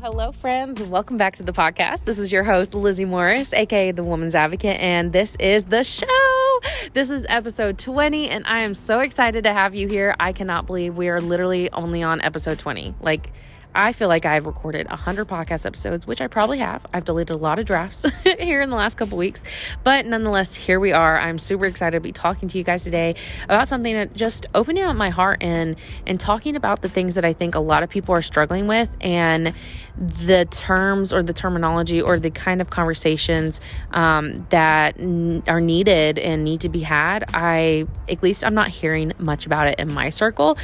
Hello, friends. Welcome back to the podcast. This is your host, Lizzy Morris, aka the Woman's Advocate, and this is the show. This is episode 20, and I am so excited to have you here. I cannot believe we are literally only on episode 20. I feel like I've recorded 100 podcast episodes, which I probably have. I've deleted a lot of drafts here in the last couple weeks, but nonetheless, here we are. I'm super excited to be talking to you guys today about something that just opening up my heart and talking about the things that I think a lot of people are struggling with, and the terms or the terminology or the kind of conversations that are needed and need to be had. At least I'm not hearing much about it in my circle.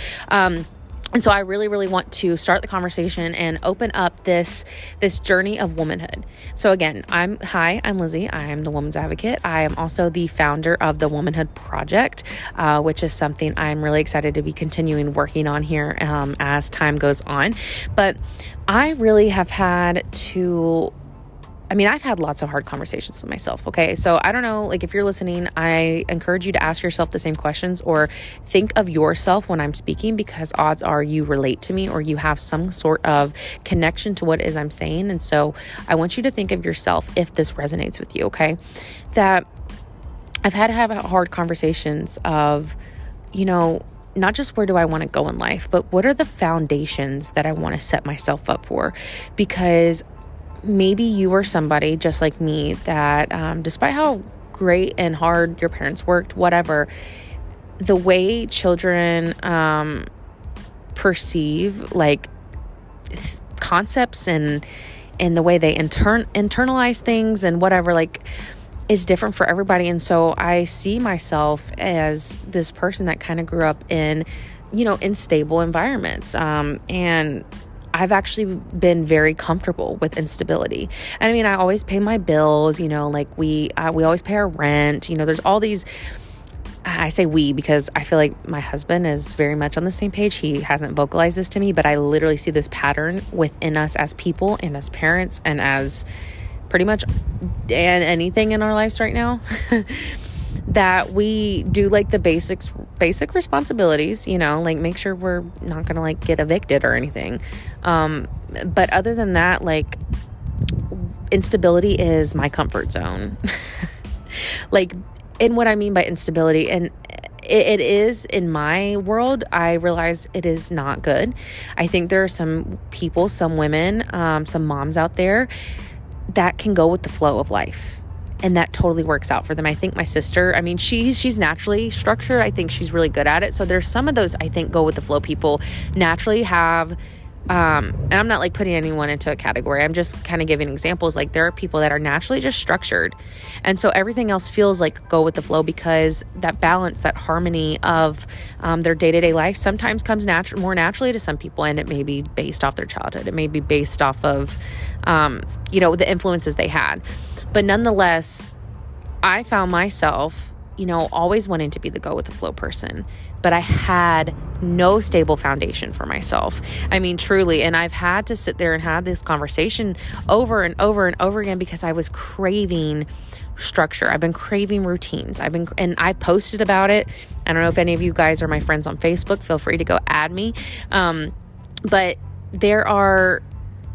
And so I really, really want to start the conversation and open up this journey of womanhood. So again, I'm Lizzy. I am the Woman's Advocate. I am also the founder of the Womanhood Project, which is something I'm really excited to be continuing working on here as time goes on. But I really have I've had lots of hard conversations with myself. Okay. So I don't know, if you're listening, I encourage you to ask yourself the same questions or think of yourself when I'm speaking, because odds are you relate to me or you have some sort of connection to what it is I'm saying. And so I want you to think of yourself if this resonates with you. Okay. That I've had to have hard conversations of, not just where do I want to go in life, but what are the foundations that I want to set myself up for? Because maybe you are somebody just like me that despite how great and hard your parents worked, whatever, the way children perceive concepts and the way they internalize things and whatever, is different for everybody. And so I see myself as this person that kind of grew up in, in stable environments. And I've actually been very comfortable with instability. And I always pay my bills, we always pay our rent, there's all these, I say we because I feel like my husband is very much on the same page. He hasn't vocalized this to me, but I literally see this pattern within us as people and as parents and as pretty much anything in our lives right now. That we do the basic responsibilities, make sure we're not going to get evicted or anything. But other than that, instability is my comfort zone. And what I mean by instability, and it is in my world, I realize it is not good. I think there are some people, some women, some moms out there that can go with the flow of life. And that totally works out for them. I think my sister, she's naturally structured. I think she's really good at it. So there's some of those, I think, go with the flow people naturally have, and I'm not putting anyone into a category. I'm just kind of giving examples. There are people that are naturally just structured. And so everything else feels go with the flow, because that balance, that harmony of their day-to-day life sometimes comes more naturally to some people. And it may be based off their childhood. It may be based off of, the influences they had. But nonetheless, I found myself, always wanting to be the go with the flow person, but I had no stable foundation for myself. Truly. And I've had to sit there and have this conversation over and over and over again, because I was craving structure. I've been craving routines. And I posted about it. I don't know if any of you guys are my friends on Facebook. Feel free to go add me. But there are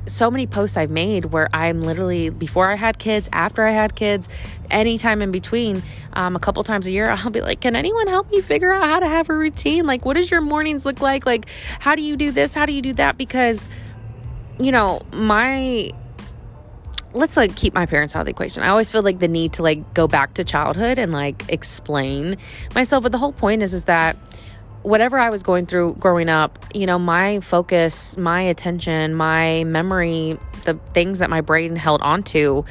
so many posts I've made where I'm literally, before I had kids, after I had kids, anytime in between, a couple times a year, I'll be like, can anyone help me figure out how to have a routine? What does your mornings look like? How do you do this? How do you do that? Because, let's keep my parents out of the equation. I always feel the need to go back to childhood and explain myself. But the whole point is that whatever I was going through growing up, my focus, my attention, my memory, the things that my brain held onto,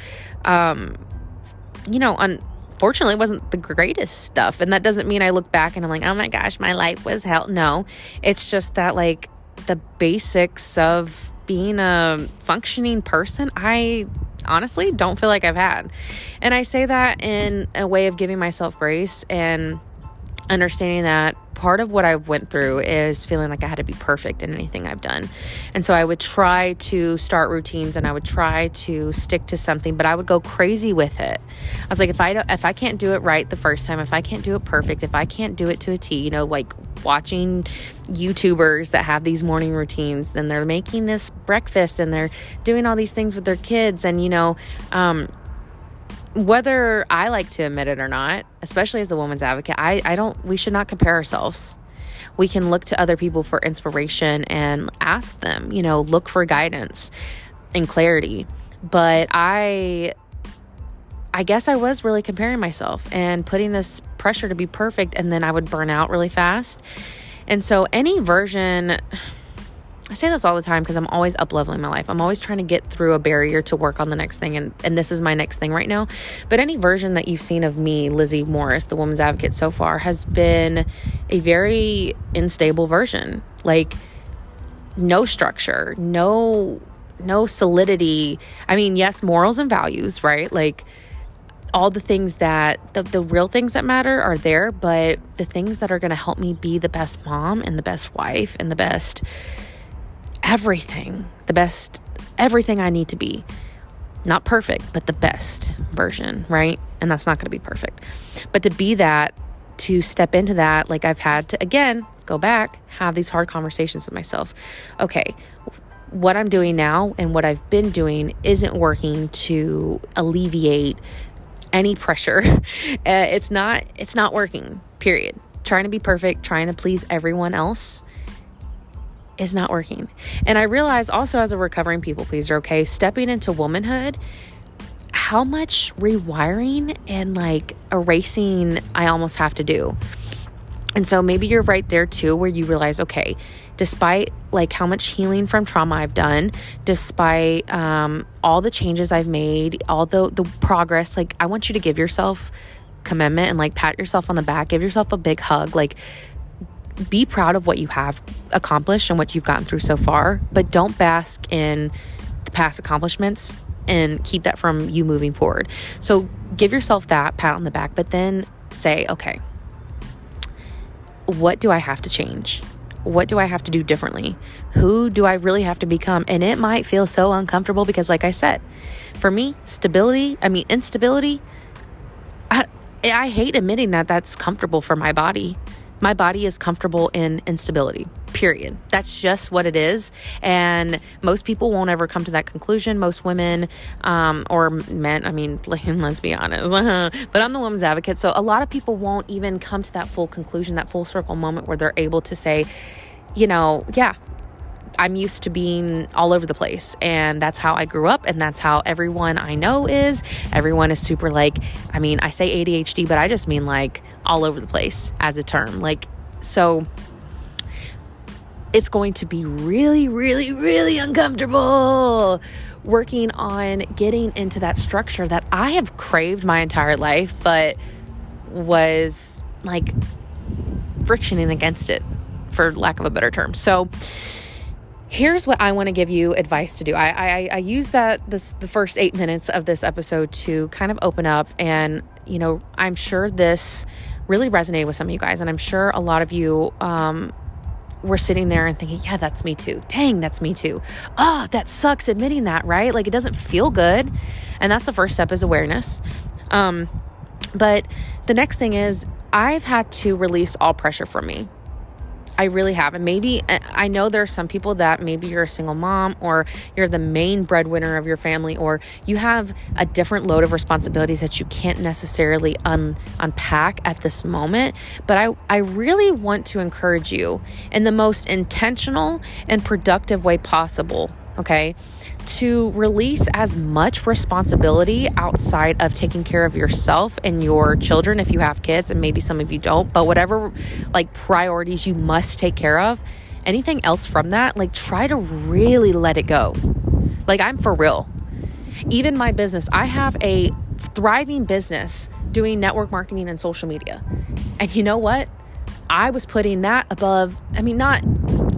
unfortunately wasn't the greatest stuff. And that doesn't mean I look back and I'm like, oh my gosh, my life was hell. No, it's just that the basics of being a functioning person, I honestly don't feel like I've had. And I say that in a way of giving myself grace. And understanding that part of what I went through is feeling like I had to be perfect in anything I've done. And so I would try to start routines and I would try to stick to something, but I would go crazy with it. I was like, if I can't do it right the first time, if I can't do it perfect, if I can't do it to a T, like watching YouTubers that have these morning routines, then they're making this breakfast and they're doing all these things with their kids. And, whether I like to admit it or not, especially as a woman's advocate, we should not compare ourselves. We can look to other people for inspiration and ask them, look for guidance and clarity. But I guess I was really comparing myself and putting this pressure to be perfect, and then I would burn out really fast. And so any version, I say this all the time because I'm always up-leveling my life. I'm always trying to get through a barrier to work on the next thing. And this is my next thing right now. But any version that you've seen of me, Lizzy Morris, the woman's advocate so far, has been a very unstable version. Like no structure, no solidity. I mean, yes, morals and values, right? Like all the things that, the real things that matter are there. But the things that are going to help me be the best mom and the best wife and the best everything I need to be. Not perfect, but the best version, right? And that's not going to be perfect. But to be that, to step into that, like I've had to, again, go back, have these hard conversations with myself. Okay, what I'm doing now and what I've been doing isn't working to alleviate any pressure. It's not working, period. Trying to be perfect, trying to please everyone else is not working. And I realized also as a recovering people pleaser, okay, stepping into womanhood, how much rewiring and like erasing I almost have to do. And so maybe you're right there too, where you realize, okay, despite like how much healing from trauma I've done, despite all the changes I've made, all the progress, like I want you to give yourself commitment and like pat yourself on the back, give yourself a big hug, like be proud of what you have accomplished and what you've gotten through so far, but don't bask in the past accomplishments and keep that from you moving forward. So give yourself that pat on the back, but then say, okay, what do I have to change? What do I have to do differently? Who do I really have to become? And it might feel so uncomfortable because like I said, for me, instability, I hate admitting that that's comfortable for my body. My body is comfortable in instability, period. That's just what it is. And most people won't ever come to that conclusion. Most women or men, let's be honest, but I'm the woman's advocate. So a lot of people won't even come to that full conclusion, that full circle moment where they're able to say, yeah, I'm used to being all over the place. And that's how I grew up. And that's how everyone I know is. Everyone is super I say ADHD, but I just mean like all over the place as a term. So it's going to be really, really, really uncomfortable working on getting into that structure that I have craved my entire life, but was like frictioning against it, for lack of a better term. So here's what I want to give you advice to do. I use the first 8 minutes of this episode to kind of open up, and I'm sure this really resonated with some of you guys, and I'm sure a lot of you were sitting there and thinking, yeah, that's me too. Dang, that's me too. Oh, that sucks admitting that, right? Like it doesn't feel good. And that's the first step, is awareness. But the next thing is I've had to release all pressure from me. I really have. And maybe, I know there are some people that maybe you're a single mom, or you're the main breadwinner of your family, or you have a different load of responsibilities that you can't necessarily unpack at this moment. But I really want to encourage you in the most intentional and productive way possible, okay, to release as much responsibility outside of taking care of yourself and your children if you have kids, and maybe some of you don't, but whatever priorities you must take care of, anything else from that, try to really let it go. I'm for real. Even my business, I have a thriving business doing network marketing and social media. And you know what? I was putting that above,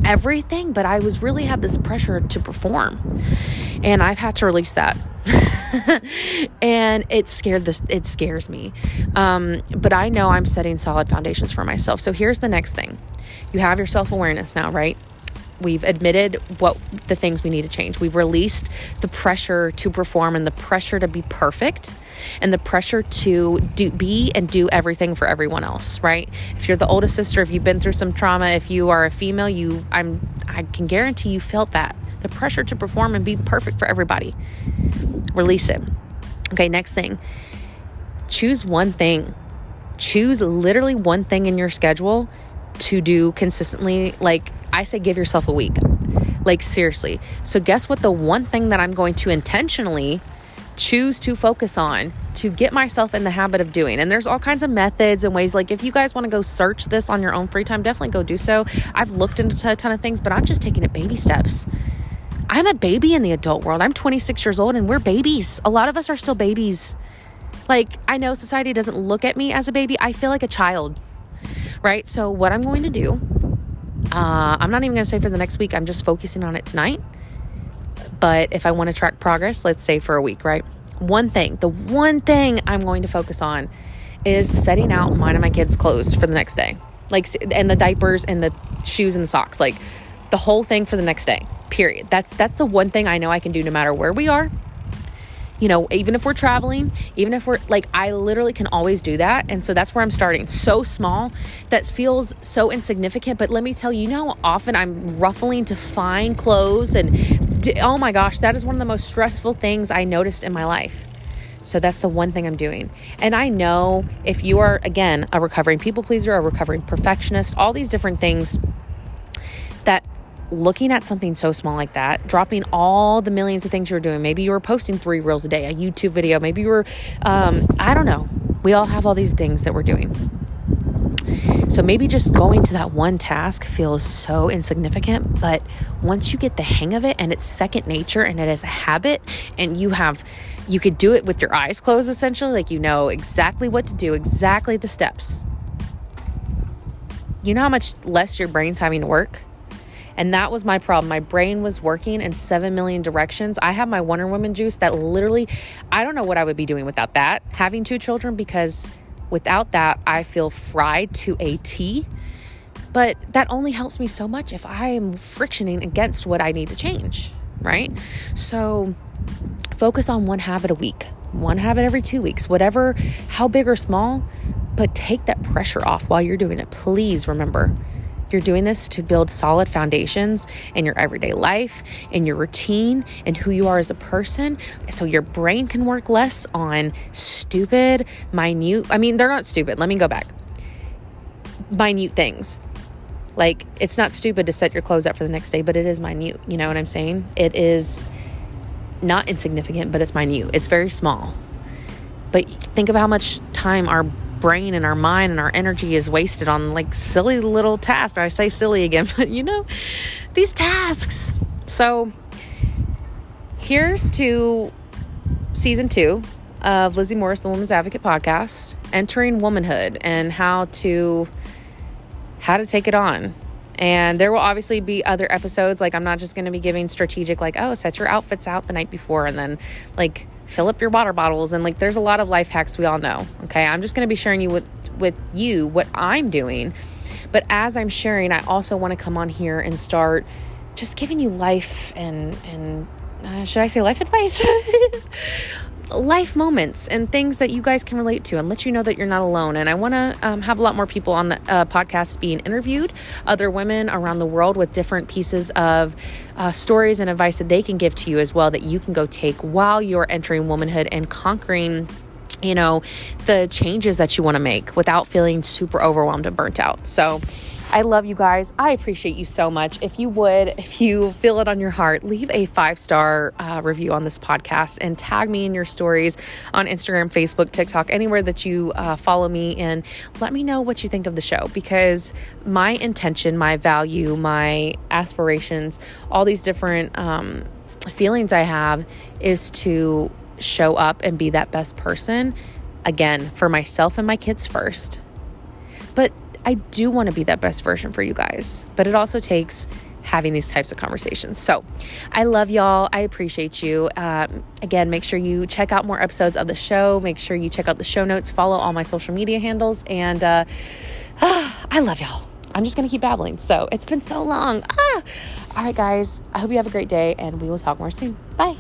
everything, but I was really had this pressure to perform, and I've had to release that. And it scares me. But I know I'm setting solid foundations for myself. So here's the next thing. You have your self-awareness now, right? We've admitted what the things we need to change. We've released the pressure to perform and the pressure to be perfect and the pressure to be and do everything for everyone else, right? If you're the oldest sister, if you've been through some trauma, if you are a female, I can guarantee you felt that. The pressure to perform and be perfect for everybody. Release it. Okay, next thing. Choose one thing. Choose literally one thing in your schedule to do consistently. Like I say, give yourself a week. Like seriously. So guess what? The one thing that I'm going to intentionally choose to focus on to get myself in the habit of doing. And there's all kinds of methods and ways. Like if you guys want to go search this on your own free time, definitely go do so. I've looked into a ton of things, but I'm just taking it baby steps. I'm a baby in the adult world. I'm 26 years old and we're babies. A lot of us are still babies. Like I know society doesn't look at me as a baby. I feel like a child, right? So what I'm going to do, I'm not even going to say for the next week. I'm just focusing on it tonight. But if I want to track progress, let's say for a week, right? The one thing I'm going to focus on is setting out mine and my kids' clothes for the next day. Like, and the diapers and the shoes and the socks, like the whole thing for the next day, period. That's the one thing I know I can do no matter where we are. You know, even if we're traveling, even if we're like, I literally can always do that. And so that's where I'm starting. So small, that feels so insignificant. But let me tell you, how often I'm ruffling to find clothes and oh my gosh, that is one of the most stressful things I noticed in my life. So that's the one thing I'm doing. And I know if you are, again, a recovering people pleaser, a recovering perfectionist, all these different things, that looking at something so small like that, dropping all the millions of things you're doing. Maybe you were posting 3 reels a day, a YouTube video. Maybe you were, I don't know. We all have all these things that we're doing. So maybe just going to that one task feels so insignificant, but once you get the hang of it and it's second nature and it is a habit and you could do it with your eyes closed essentially, like you know exactly what to do, exactly the steps. You know how much less your brain's having to work? And that was my problem. My brain was working in 7 million directions. I have my Wonder Woman juice that literally, I don't know what I would be doing without that, having 2 children, because without that, I feel fried to a T. But that only helps me so much if I am frictioning against what I need to change, right? So focus on one habit a week, one habit every 2 weeks, whatever, how big or small, but take that pressure off while you're doing it. Please remember, you're doing this to build solid foundations in your everyday life, in your routine, and who you are as a person. So your brain can work less on stupid, minute, they're not stupid. Let me go back. Minute things. Like, it's not stupid to set your clothes out for the next day, but it is minute. You know what I'm saying? It is not insignificant, but it's minute. It's very small. But think of how much time our brain and our mind and our energy is wasted on like silly little tasks. I say silly again, but you know, these tasks. So here's to season 2 of Lizzy Morris, the Woman's Advocate podcast, entering womanhood and how to take it on. And there will obviously be other episodes. Like, I'm not just going to be giving strategic, like, oh, set your outfits out the night before and then like fill up your water bottles. And like, there's a lot of life hacks we all know. Okay. I'm just going to be sharing with you what I'm doing. But as I'm sharing, I also want to come on here and start just giving you life and should I say life advice? Life moments and things that you guys can relate to and let you know that you're not alone. And I want to have a lot more people on the podcast being interviewed, other women around the world with different pieces of stories and advice that they can give to you as well, that you can go take while you're entering womanhood and conquering, you know, the changes that you want to make without feeling super overwhelmed and burnt out. So I love you guys. I appreciate you so much. If you feel it on your heart, leave a 5-star review on this podcast and tag me in your stories on Instagram, Facebook, TikTok, anywhere that you follow me, and let me know what you think of the show, because my intention, my value, my aspirations, all these different feelings I have is to show up and be that best person, again, for myself and my kids first. But I do want to be that best version for you guys, but it also takes having these types of conversations. So I love y'all. I appreciate you. Again, make sure you check out more episodes of the show. Make sure you check out the show notes, follow all my social media handles. And I love y'all. I'm just going to keep babbling. So it's been so long. All right, guys. I hope you have a great day, and we will talk more soon. Bye.